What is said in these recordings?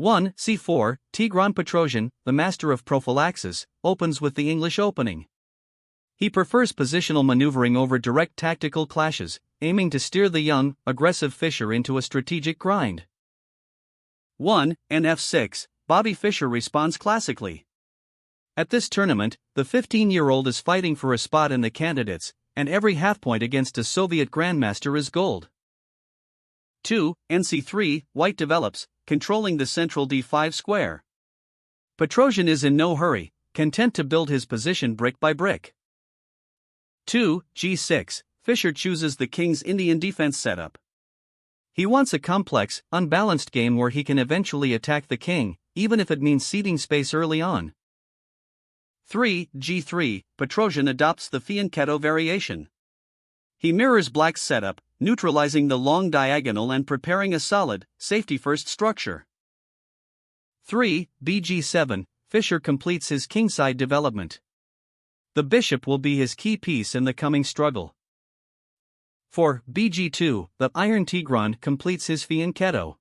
1. c4, Tigran Petrosian, the master of prophylaxis, opens with the English opening. He prefers positional maneuvering over direct tactical clashes, aiming to steer the young, aggressive Fischer into a strategic grind. 1. F6, Bobby Fischer responds classically. At this tournament, the 15-year-old is fighting for a spot in the candidates, and every half-point against a Soviet grandmaster is gold. 2. C3, White develops, controlling the central d5 square. Petrosian is in no hurry, content to build his position brick by brick. 2. G6, Fischer chooses the King's Indian defense setup. He wants a complex, unbalanced game where he can eventually attack the king, even if it means ceding space early on. 3. G3, Petrosian adopts the fianchetto variation. He mirrors Black's setup, neutralizing the long diagonal and preparing a solid, safety-first structure. 3. Bg7, Fischer completes his kingside development. The bishop will be his key piece in the coming struggle. 4. Bg2, the Iron Tigran completes his fianchetto.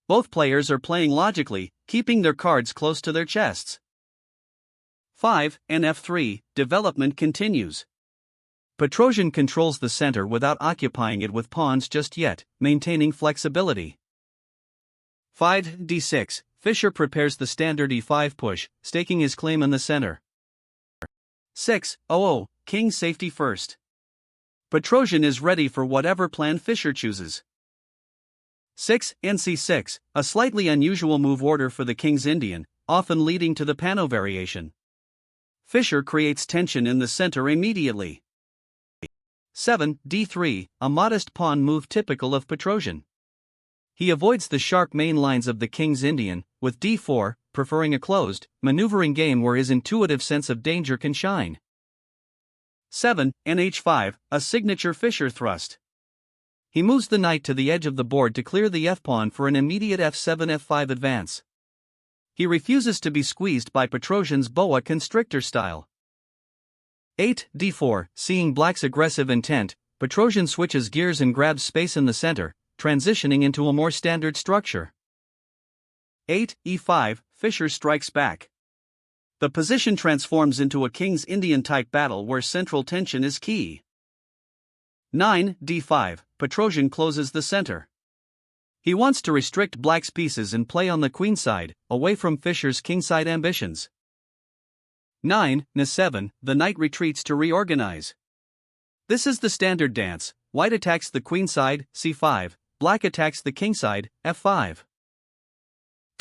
Both players are playing logically, keeping their cards close to their chests. 5. F3, development continues. Petrosian controls the center without occupying it with pawns just yet, maintaining flexibility. 5. D6, Fischer prepares the standard e5 push, staking his claim in the center. 6. King safety first. Petrosian is ready for whatever plan Fischer chooses. 6. C6, a slightly unusual move order for the King's Indian, often leading to the Pano variation. Fischer creates tension in the center immediately. 7. D3, a modest pawn move typical of Petrosian. He avoids the sharp main lines of the King's Indian, with D4, preferring a closed, maneuvering game where his intuitive sense of danger can shine. 7. H5, a signature Fischer thrust. He moves the knight to the edge of the board to clear the f-pawn for an immediate f7-f5 advance. He refuses to be squeezed by Petrosian's boa constrictor style. 8. D4, seeing Black's aggressive intent, Petrosian switches gears and grabs space in the center, transitioning into a more standard structure. 8. E5, Fischer strikes back. The position transforms into a King's Indian-type battle where central tension is key. 9. D5, Petrosian closes the center. He wants to restrict Black's pieces and play on the queenside, away from Fischer's kingside ambitions. 9. N7, the knight retreats to reorganize. This is the standard dance: White attacks the queenside, c5, Black attacks the kingside, f5.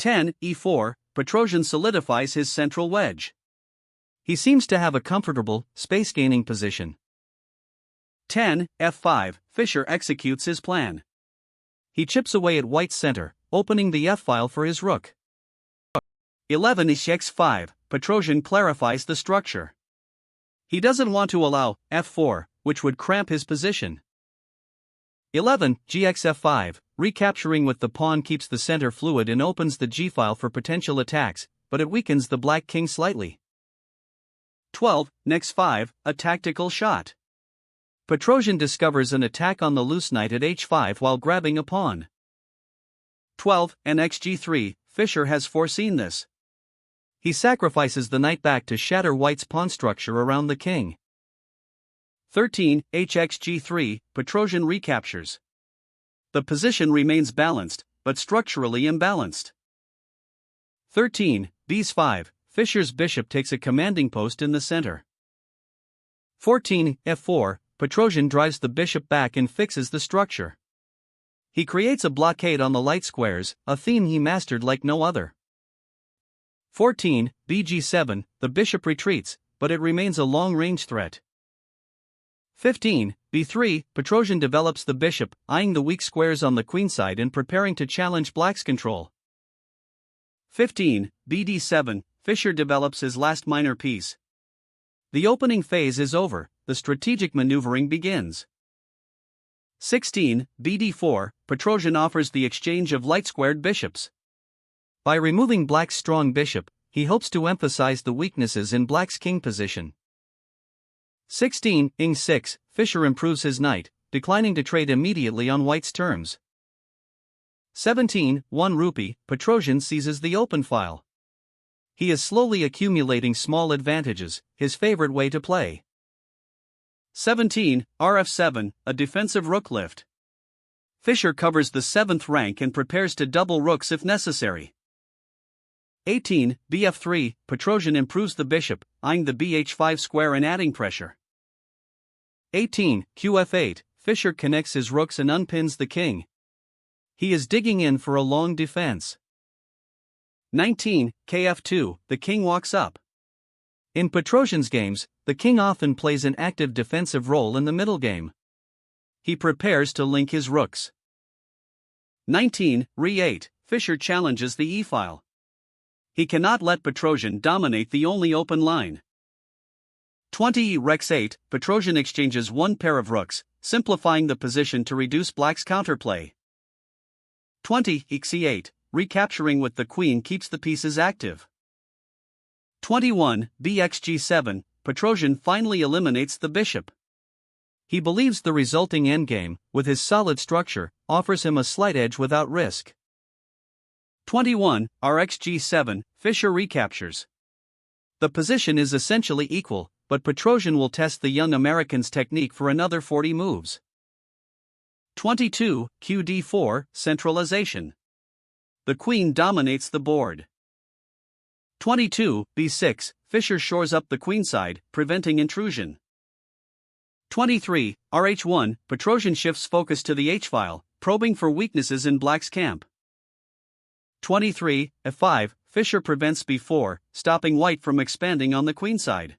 10. E4, Petrosian solidifies his central wedge. He seems to have a comfortable, space-gaining position. 10. F5, Fischer executes his plan. He chips away at White's center, opening the f-file for his rook. 11. H5, Petrosian clarifies the structure. He doesn't want to allow f4, which would cramp his position. 11. GXF5, recapturing with the pawn keeps the center fluid and opens the g-file for potential attacks, but it weakens the Black king slightly. 12. Nex5, a tactical shot. Petrosian discovers an attack on the loose knight at h5 while grabbing a pawn. 12. Xg3, Fischer has foreseen this. He sacrifices the knight back to shatter White's pawn structure around the king. 13. HXG3, Petrosian recaptures. The position remains balanced, but structurally imbalanced. 13. Bs5, Fischer's bishop takes a commanding post in the center. 14. F4, Petrosian drives the bishop back and fixes the structure. He creates a blockade on the light squares, a theme he mastered like no other. 14. Bg7, the bishop retreats, but it remains a long-range threat. 15. B3, Petrosian develops the bishop, eyeing the weak squares on the queenside and preparing to challenge Black's control. 15. Bd7, Fischer develops his last minor piece. The opening phase is over, the strategic maneuvering begins. 16. Bd4, Petrosian offers the exchange of light-squared bishops. By removing Black's strong bishop, he hopes to emphasize the weaknesses in Black's king position. 16. Ing6, Fischer improves his knight, declining to trade immediately on White's terms. 17, 1 rupee, Petrosian seizes the open file. He is slowly accumulating small advantages, his favorite way to play. 17, Rf7, a defensive rook lift. Fischer covers the 7th rank and prepares to double rooks if necessary. 18, Bf3, Petrosian improves the bishop, eyeing the bh5 square and adding pressure. 18, Qf8, Fischer connects his rooks and unpins the king. He is digging in for a long defense. 19, Kf2, the king walks up. In Petrosian's games, the king often plays an active defensive role in the middle game. He prepares to link his rooks. 19, Re8, Fischer challenges the e-file. He cannot let Petrosian dominate the only open line. 20, Rex8, Petrosian exchanges one pair of rooks, simplifying the position to reduce black's counterplay. 20, Xe8, recapturing with the queen keeps the pieces active. 21, Bxg7, Petrosian finally eliminates the bishop. He believes the resulting endgame, with his solid structure, offers him a slight edge without risk. 21, Rxg7, Fischer recaptures. The position is essentially equal, but Petrosian will test the young American's technique for another 40 moves. 22, Qd4, centralization. The queen dominates the board. 22, B6, Fischer shores up the queenside, preventing intrusion. 23, Rh1, Petrosian shifts focus to the h-file, probing for weaknesses in black's camp. 23, F5, Fischer prevents b4, stopping white from expanding on the queenside.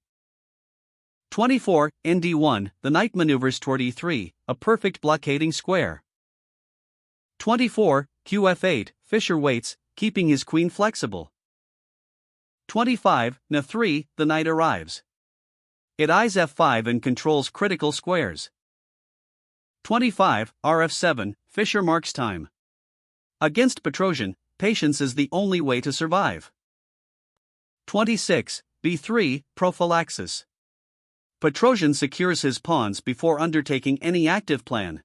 24, Nd1, the knight maneuvers toward e3, a perfect blockading square. 24, Qf8, Fischer waits, keeping his queen flexible. 25, Na3, the knight arrives. It eyes f5 and controls critical squares. 25, Rf7, Fischer marks time. Against Petrosian, patience is the only way to survive. 26, B3, prophylaxis. Petrosian secures his pawns before undertaking any active plan.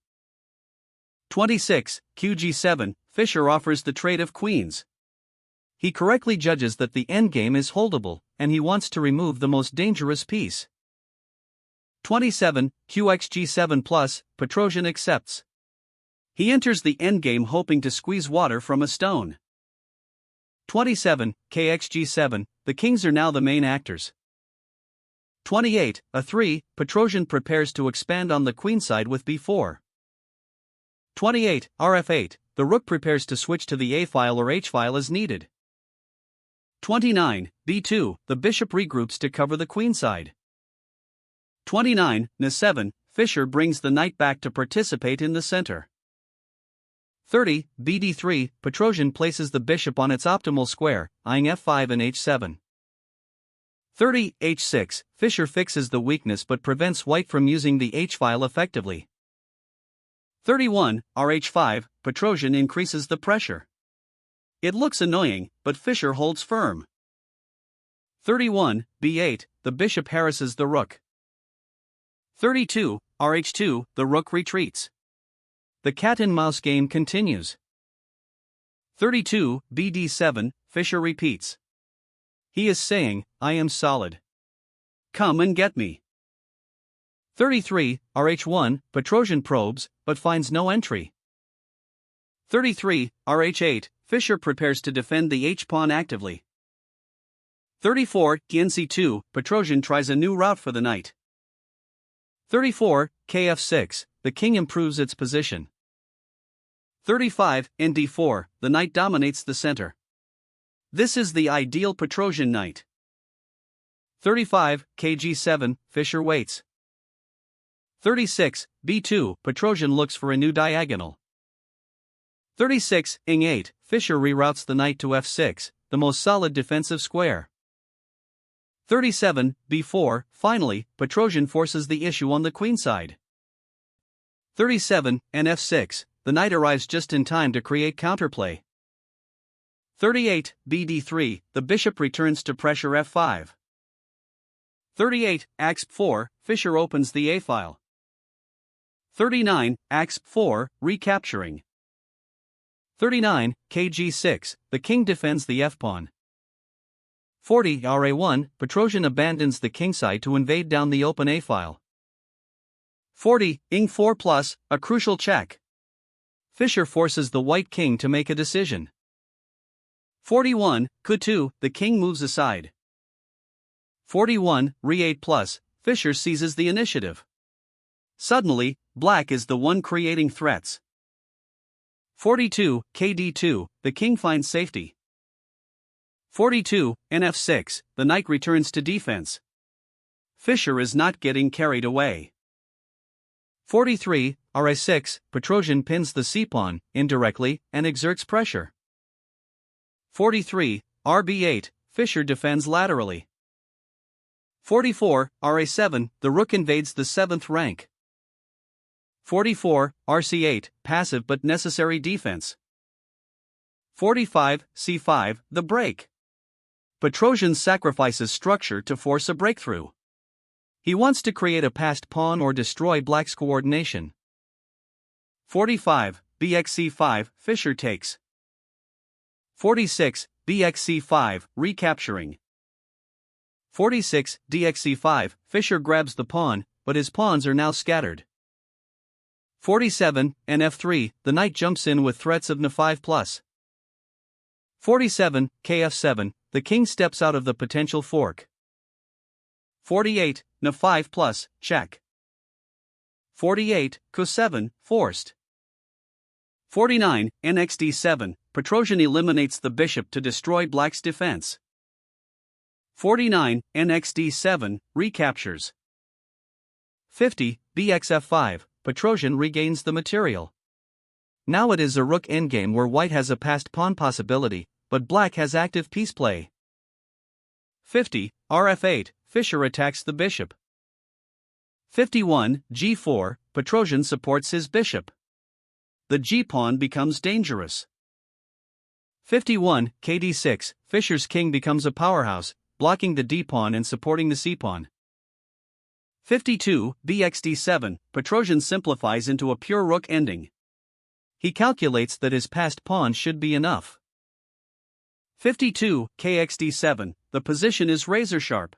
26, Qg7, Fischer offers the trade of queens. He correctly judges that the endgame is holdable, and he wants to remove the most dangerous piece. 27, Qxg7+, Petrosian accepts. He enters the endgame hoping to squeeze water from a stone. 27, Kxg7, the kings are now the main actors. 28, A3, Petrosian prepares to expand on the queenside with b4. 28, Rf8, the rook prepares to switch to the a-file or h-file as needed. 29, b2, the bishop regroups to cover the queenside. 29, Na7, Fischer brings the knight back to participate in the center. 30, bd3, Petrosian places the bishop on its optimal square, eyeing f5 and h7. 30, h6, Fischer fixes the weakness but prevents white from using the h-file effectively. 31, rh5, Petrosian increases the pressure. It looks annoying, but Fischer holds firm. 31, b8, the bishop harasses the rook. 32, rh2, the rook retreats. The cat-and-mouse game continues. 32, bd7, Fischer repeats. He is saying, I am solid. Come and get me. 33, rh1, Petrosian probes, but finds no entry. 33, rh8, Fischer prepares to defend the h-pawn actively. 34, nc2, Petrosian tries a new route for the knight. 34, kf6, the king improves its position. 35, nd4, the knight dominates the center. This is the ideal Petrosian knight. 35, kg7, Fischer waits. 36, b2, Petrosian looks for a new diagonal. 36, ing8, Fischer reroutes the knight to f6, the most solid defensive square. 37, b4, finally, Petrosian forces the issue on the queenside. 37, nf6, the knight arrives just in time to create counterplay. 38, bd3, the bishop returns to pressure f5. 38, axb4, Fischer opens the a-file. 39, axb4, recapturing. 39, kg6, the king defends the f-pawn. 40, ra1, Petrosian abandons the kingside to invade down the open a-file. 40, ing4 plus, a crucial check. Fischer forces the white king to make a decision. 41, q2, the king moves aside. 41, re8 plus, Fischer seizes the initiative. Suddenly, black is the one creating threats. 42, kd2, the king finds safety. 42, nf6, the knight returns to defense. Fischer is not getting carried away. 43, ra6, Petrosian pins the c-pawn, indirectly, and exerts pressure. 43, rb8, Fischer defends laterally. 44, ra7, the rook invades the 7th rank. 44, rc8, passive but necessary defense. 45, c5, the break. Petrosian sacrifices structure to force a breakthrough. He wants to create a passed pawn or destroy black's coordination. 45, bxc5, Fischer takes. 46, bxc5, recapturing. 46, dxc5, Fischer grabs the pawn, but his pawns are now scattered. 47, nf3, the knight jumps in with threats of n5 plus. 47, kf7, the king steps out of the potential fork. 48, n5 plus, check. 48, q7, forced. 49, nxd7, Petrosian eliminates the bishop to destroy black's defense. 49, nxd7, recaptures. 50, bxf5, Petrosian regains the material. Now it is a rook endgame where white has a passed pawn possibility, but black has active piece play. 50, rf8, Fischer attacks the bishop. 51, g4, Petrosian supports his bishop. The g-pawn becomes dangerous. 51, kd6, Fischer's king becomes a powerhouse, blocking the d-pawn and supporting the c-pawn. 52, bxd7, Petrosian simplifies into a pure rook ending. He calculates that his passed pawn should be enough. 52, kxd7, the position is razor sharp.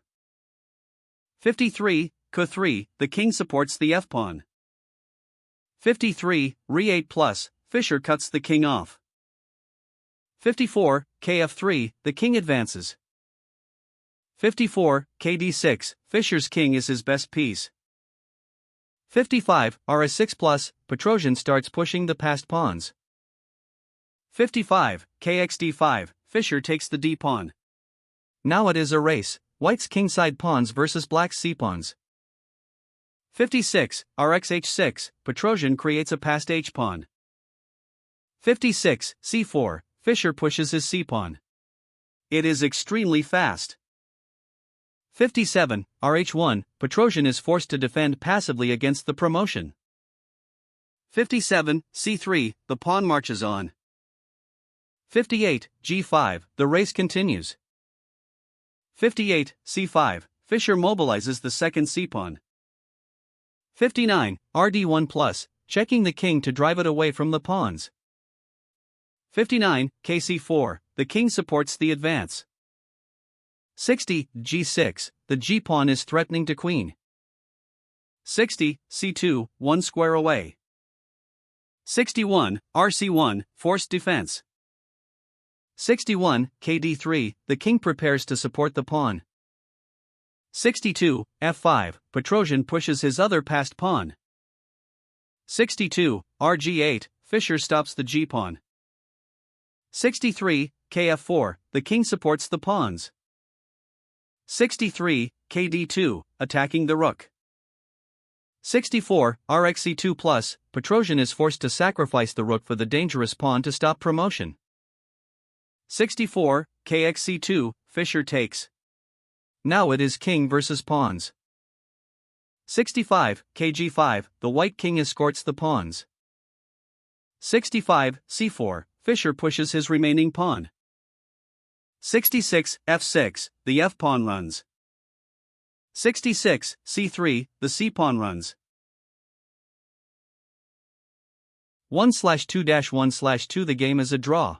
53, q3, the king supports the f-pawn. 53, re8 plus, Fischer cuts the king off. 54, kf3, the king advances. 54, kd6, Fischer's king is his best piece. 55, ra6 plus, Petrosian starts pushing the passed pawns. 55, kxd5, Fischer takes the d-pawn. Now it is a race, white's kingside pawns versus black's c-pawns. 56, rxh6, Petrosian creates a passed h-pawn. 56, c4, Fischer pushes his c-pawn. It is extremely fast. 57, rh1, Petrosian is forced to defend passively against the promotion. 57, c3, the pawn marches on. 58, g5, the race continues. 58, c5, Fischer mobilizes the second c-pawn. 59, rd1 plus, checking the king to drive it away from the pawns. 59, kc4, the king supports the advance. 60, g6, the g-pawn is threatening to queen. 60, c2, one square away. 61, rc1, forced defense. 61, kd3, the king prepares to support the pawn. 62, f5, Petrosian pushes his other passed pawn. 62, rg8, Fischer stops the g-pawn. 63, kf4, the king supports the pawns. 63, kd2, attacking the rook. 64, rxc2 plus, Petrosian is forced to sacrifice the rook for the dangerous pawn to stop promotion. 64, kxc2, Fischer takes. Now it is king versus pawns. 65, kg5, the white king escorts the pawns. 65, c4, Fischer pushes his remaining pawn. 66, f6, the f-pawn runs. 66, c3, the c-pawn runs. 1/2-1/2 The game is a draw.